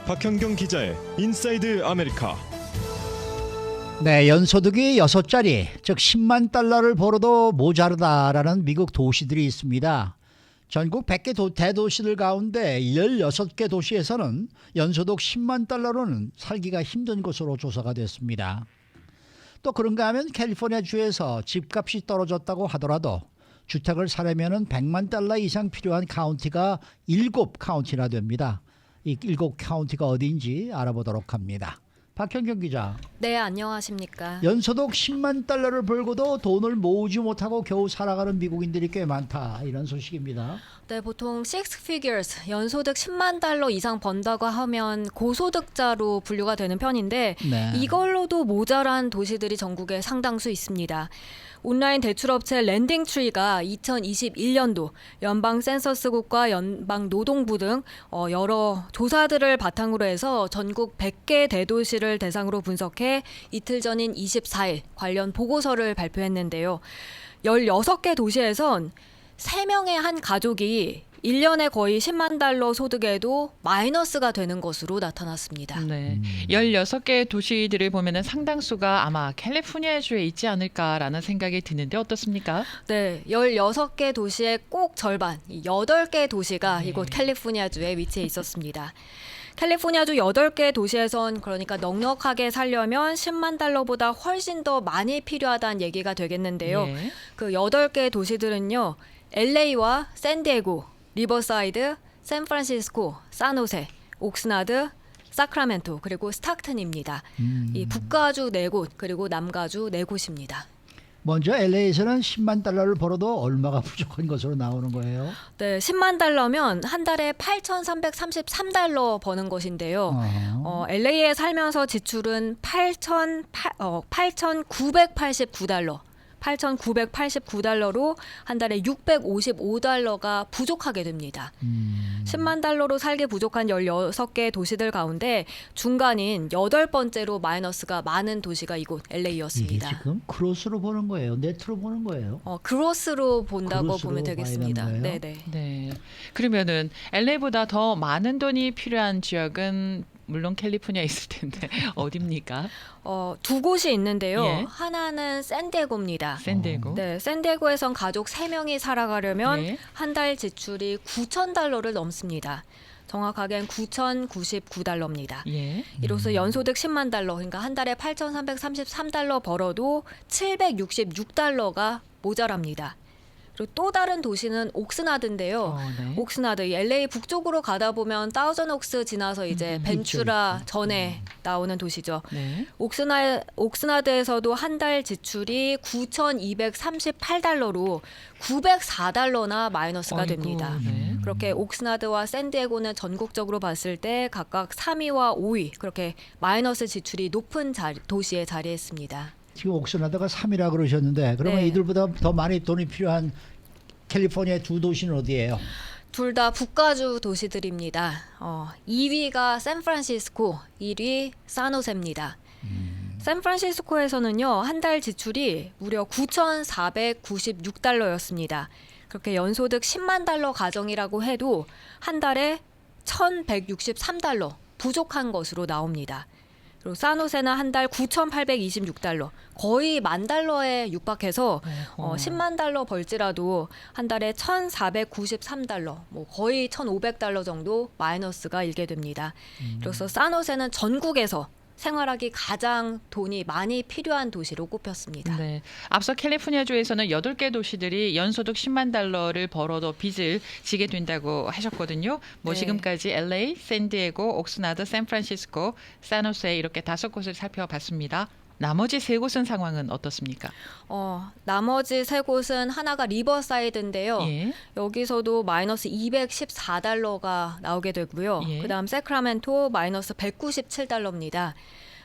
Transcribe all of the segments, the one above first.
박현경 기자의 인사이드 아메리카. 네, 연소득이 6자리, 즉 10만 달러를 벌어도 모자르다라는 미국 도시들이 있습니다. 전국 100개 대도시들 가운데 16개 도시에서는 연소득 10만 달러로는 살기가 힘든 곳으로 조사가 됐습니다. 또 그런가 하면 캘리포니아 주에서 집값이 떨어졌다고 하더라도 주택을 사려면 100만 달러 이상 필요한 카운티가 7카운티나 됩니다. 이 7카운티가 어디인지 알아보도록 합니다. 박현경 기자. 네, 안녕하십니까. 연소득 10만 달러를 벌고도 돈을 모으지 못하고 겨우 살아가는 미국인들이 꽤 많다, 이런 소식입니다. 네, 보통 six figures, 연소득 10만 달러 이상 번다고 하면 고소득자로 분류가 되는 편인데 네. 이걸로도 모자란 도시들이 전국에 상당수 있습니다. 온라인 대출업체 랜딩트리가 2021년도 연방 센서스국과 연방 노동부 등 여러 조사들을 바탕으로 해서 전국 100개 대도시를 대상으로 분석해 이틀 전인 24일 관련 보고서를 발표했는데요. 16개 도시에선 3명의 한 가족이 1년에 거의 10만 달러 소득에도 마이너스가 되는 것으로 나타났습니다. 네. 16개의 도시들을 보면은 상당수가 아마 캘리포니아주에 있지 않을까라는 생각이 드는데 어떻습니까? 네, 16개 도시의 꼭 절반, 8개 도시가 이곳 캘리포니아주에 위치해 있었습니다. 캘리포니아주 8개 도시에선 그러니까 넉넉하게 살려면 10만 달러보다 훨씬 더 많이 필요하다는 얘기가 되겠는데요. 예. 그 8개 도시들은요. LA와 샌디에고, 리버사이드, 샌프란시스코, 산호세, 옥스나드, 사크라멘토 그리고 스탁튼입니다. 이 북가주 4곳 그리고 남가주 4곳입니다. 먼저 LA에서는 10만 달러를 벌어도 얼마가 부족한 것으로 나오는 거예요? 네, 10만 달러면 한 달에 8,333달러 버는 것인데요. LA에 살면서 지출은 8,989달러. 8,989달러로 한 달에 655달러가 부족하게 됩니다. 10만 달러로 살기 부족한 16개 도시들 가운데 중간인 8번째로 마이너스가 많은 도시가 이곳 LA였습니다. 이게 지금 크로스로 보는 거예요? 네트로 보는 거예요? 그로스로 본다고 그로스로 보면 되겠습니다. 봐야 되는 네네. 네. 그러면은 LA보다 더 많은 돈이 필요한 지역은 물론 캘리포니아에 있을 텐데 어디입니까? 두 곳이 있는데요. 예. 하나는 샌디에고입니다. 샌디에고. 네, 샌디에고에선 가족 3명이 살아가려면 예. 한 달 지출이 9,000달러를 넘습니다. 정확하게는 9,099달러입니다. 예. 이로써 연소득 10만 달러, 그러니까 한 달에 8,333달러 벌어도 766달러가 모자랍니다. 그리고 또 다른 도시는 옥스나드인데요. 네. 옥스나드, LA 북쪽으로 가다 보면 다우전옥스 지나서 이제 벤츄라 전에 나오는 도시죠. 네. 옥스나드에서도 한 달 지출이 9,238달러로 904달러나 마이너스가 어이구, 됩니다. 네. 그렇게 옥스나드와 샌디에고는 전국적으로 봤을 때 각각 3위와 5위 그렇게 마이너스 지출이 높은 도시에 자리했습니다. 지금 옥스나드가 3이라 그러셨는데 그러면 네. 이들보다 더 많이 돈이 필요한 캘리포니아 두 도시는 어디예요? 둘 다 북가주 도시들입니다. 2위가 샌프란시스코, 1위 산호세입니다. 샌프란시스코에서는요, 한 달 지출이 무려 9,496달러였습니다. 그렇게 연소득 10만 달러 가정이라고 해도 한 달에 1,163달러 부족한 것으로 나옵니다. 그리고 산호세는 한 달 9,826달러, 거의 10,000달러에 육박해서 10만 달러 벌지라도 한 달에 1,493달러, 뭐 거의 1,500달러 정도 마이너스가 일게 됩니다. 그래서 산호세는 전국에서 생활하기 가장 돈이 많이 필요한 도시로 꼽혔습니다. 네. 앞서 캘리포니아주에서는 8개 도시들이 연소득 10만 달러를 벌어도 빚을 지게 된다고 하셨거든요. 뭐 네. 지금까지 지금까지 LA, 샌디에고, 옥스나드, 샌프란시스코, 산호세 이렇게 5곳을 살펴봤습니다. 나머지 3곳은 상황은 어떻습니까? 나머지 3곳은 하나가 리버사이드인데요. 예. 여기서도 마이너스 214달러가 나오게 되고요. 예. 그다음 세크라멘토 마이너스 197달러입니다.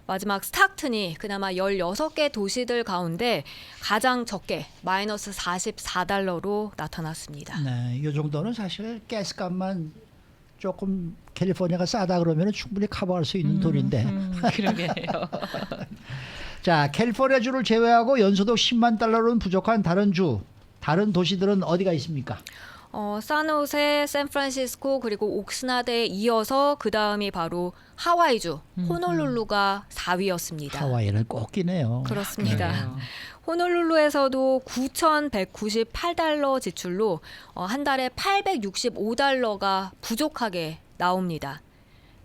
마지막 스탁튼이 그나마 16개 도시들 가운데 가장 적게 마이너스 44달러로 나타났습니다. 네, 이 정도는 사실 가스값만 조금 캘리포니아가 싸다 그러면 충분히 커버할 수 있는 돈인데. 그러게요. 자, 캘리포니아 주를 제외하고 연소득 10만 달러로는 부족한 다른 도시들은 어디가 있습니까? 산호세, 샌프란시스코 그리고 옥스나드에 이어서 그 다음이 바로 하와이주 호놀룰루가 4위였습니다. 하와이는 꼭 끼네요. 그렇습니다. 그래요. 호놀룰루에서도 9,198달러 지출로 한 달에 865달러가 부족하게 나옵니다.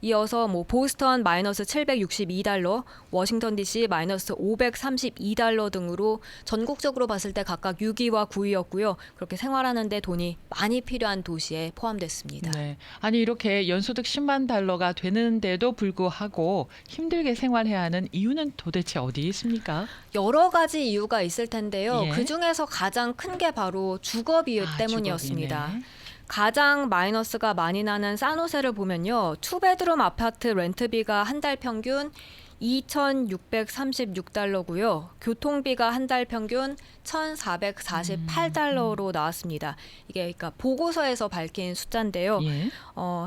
이어서 보스턴 마이너스 762달러, 워싱턴 DC 마이너스 532달러 등으로 전국적으로 봤을 때 각각 6위와 9위였고요. 그렇게 생활하는 데 돈이 많이 필요한 도시에 포함됐습니다. 네. 아니 이렇게 연소득 10만 달러가 되는데도 불구하고 힘들게 생활해야 하는 이유는 도대체 어디 있습니까? 여러 가지 이유가 있을 텐데요. 예. 그중에서 가장 큰 게 바로 주거비 때문이었습니다. 주거비네. 가장 마이너스가 많이 나는 산호세를 보면요. 투베드룸 아파트 렌트비가 한 달 평균 2,636달러고요. 교통비가 한 달 평균 1,448달러로 나왔습니다. 이게 그러니까 보고서에서 밝힌 숫자인데요. 예.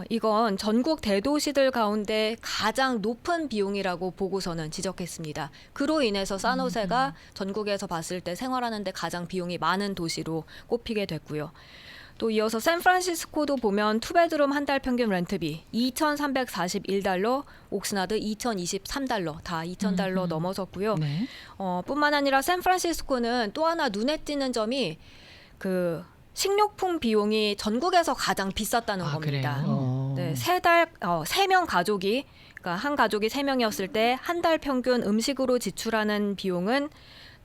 이건 전국 대도시들 가운데 가장 높은 비용이라고 보고서는 지적했습니다. 그로 인해서 산호세가 전국에서 봤을 때 생활하는데 가장 비용이 많은 도시로 꼽히게 됐고요. 또 이어서 샌프란시스코도 보면 투베드룸 한 달 평균 렌트비 2,341달러, 옥스나드 2,023달러, 다 2,000달러 넘어섰고요. 네. 뿐만 아니라 샌프란시스코는 또 하나 눈에 띄는 점이 그 식료품 비용이 전국에서 가장 비쌌다는 겁니다. 그래요? 네, 세 명 가족이 그러니까 한 가족이 3명이었을 때 한 달 평균 음식으로 지출하는 비용은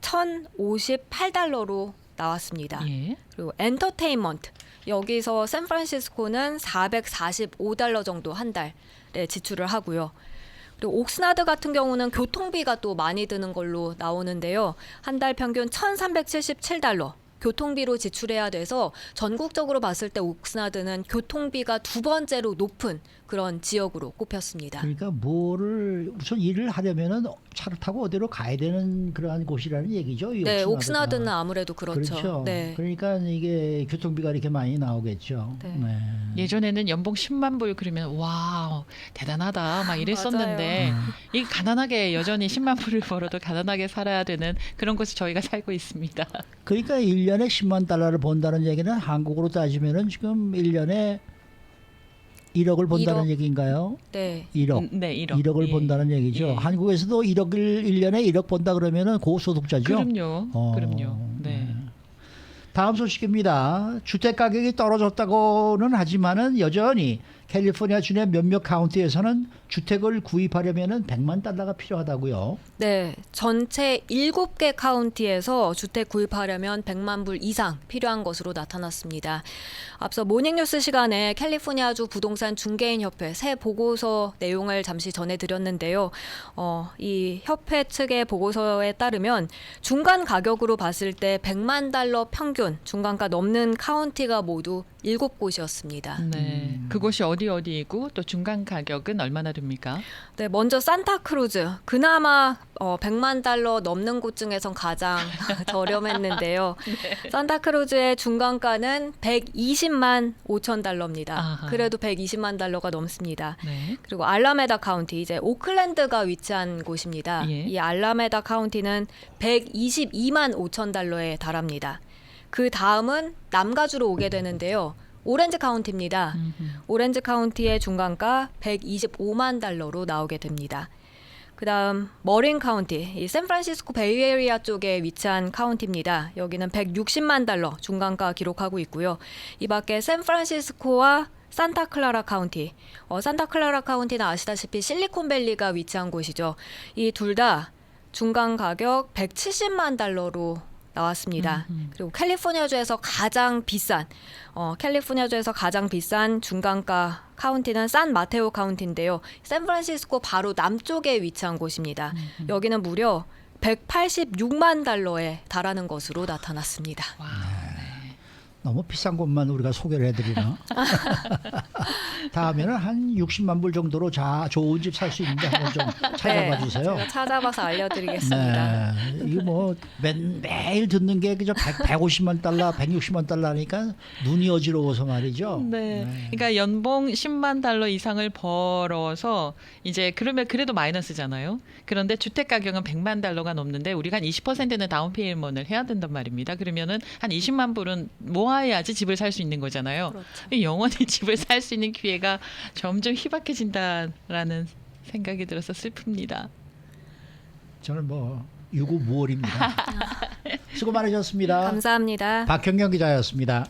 1,058달러로 나왔습니다. 예. 그리고 엔터테인먼트 여기서 샌프란시스코는 445달러 정도 한 달에 지출을 하고요. 그리고 옥스나드 같은 경우는 교통비가 또 많이 드는 걸로 나오는데요. 한 달 평균 1,377달러 교통비로 지출해야 돼서 전국적으로 봤을 때 옥스나드는 교통비가 두 번째로 높은 그런 지역으로 꼽혔습니다. 그러니까 뭐를 우선 일을 하려면은 차를 타고 어디로 가야 되는 그러한 곳이라는 얘기죠. 이 네, 옥스나드가. 옥스나드는 아무래도 그렇죠. 그렇죠. 네. 그러니까 이게 교통비가 이렇게 많이 나오겠죠. 네. 예전에는 연봉 10만 불 그러면 와 대단하다 막 이랬었는데 이 가난하게 여전히 10만 불을 벌어도 가난하게 살아야 되는 그런 곳에 저희가 살고 있습니다. 그러니까 1년에 10만 달러를 번다는 얘기는 한국으로 따지면은 지금 1년에 1억을 번다는 1억. 얘기인가요? 네. 1억. 네, 1억. 1억을 예. 번다는 얘기죠. 예. 한국에서도 1년에 1억 번다 그러면은 고소득자죠. 그럼요. 그럼요. 네. 다음 소식입니다. 주택 가격이 떨어졌다고는 하지만은 여전히 캘리포니아 주의 몇몇 카운티에서는 주택을 구입하려면은 100만 달러가 필요하다고요. 네, 전체 7개 카운티에서 주택 구입하려면 100만 불 이상 필요한 것으로 나타났습니다. 앞서 모닝뉴스 시간에 캘리포니아주 부동산 중개인 협회 새 보고서 내용을 잠시 전해드렸는데요. 이 협회 측의 보고서에 따르면 중간 가격으로 봤을 때 100만 달러 평균 중간가 넘는 카운티가 모두 7곳이었습니다. 네. 그곳이 어디이고 또 중간 가격은 얼마나 됩니까? 네, 먼저 산타크루즈. 그나마 100만 달러 넘는 곳 중에선 가장 저렴했는데요. 산타크루즈의 중간가는 120만 5천 달러입니다. 아하. 그래도 120만 달러가 넘습니다. 네. 그리고 알라메다 카운티, 이제 오클랜드가 위치한 곳입니다. 예. 이 알라메다 카운티는 122만 5천 달러에 달합니다. 그 다음은 남가주로 오게 되는데요. 오렌지 카운티입니다. 오렌지 카운티의 중간가 125만 달러로 나오게 됩니다. 그다음 머린 카운티, 이 샌프란시스코 베이에리아 쪽에 위치한 카운티입니다. 여기는 160만 달러 중간가 기록하고 있고요. 이 밖에 샌프란시스코와 산타클라라 카운티, 산타클라라 카운티는 아시다시피 실리콘밸리가 위치한 곳이죠. 이 둘 다 중간 가격 170만 달러로 나왔습니다. 그리고 캘리포니아주에서 가장 비싼 중간가 카운티는 산 마테오 카운티인데요. 샌프란시스코 바로 남쪽에 위치한 곳입니다. 여기는 무려 186만 달러에 달하는 것으로 나타났습니다. 와. 너무 비싼 곳만 우리가 소개를 해드리나? 다음에는 한 60만 불 정도로 좋은 집 살 수 있는데 한번 좀 찾아봐 주세요. 제가 찾아봐서 알려드리겠습니다. 네, 이거 뭐 매일 듣는 게 그저 150만 달러, 160만 달러니까 눈이 어지러워서 말이죠. 네. 그러니까 연봉 10만 달러 이상을 벌어서 이제 그러면 그래도 마이너스잖아요. 그런데 주택 가격은 100만 달러가 넘는데 우리가 한 20%는 다운 페이먼을 해야 된단 말입니다. 그러면은 한 20만 불은 모아야지 집을 살 수 있는 거잖아요. 그렇죠. 영원히 집을 살 수 있는 기회가 점점 희박해진다라는 생각이 들어서 슬픕니다. 저는 뭐 유구무월입니다. 수고 많으셨습니다. 감사합니다. 박형경 기자였습니다.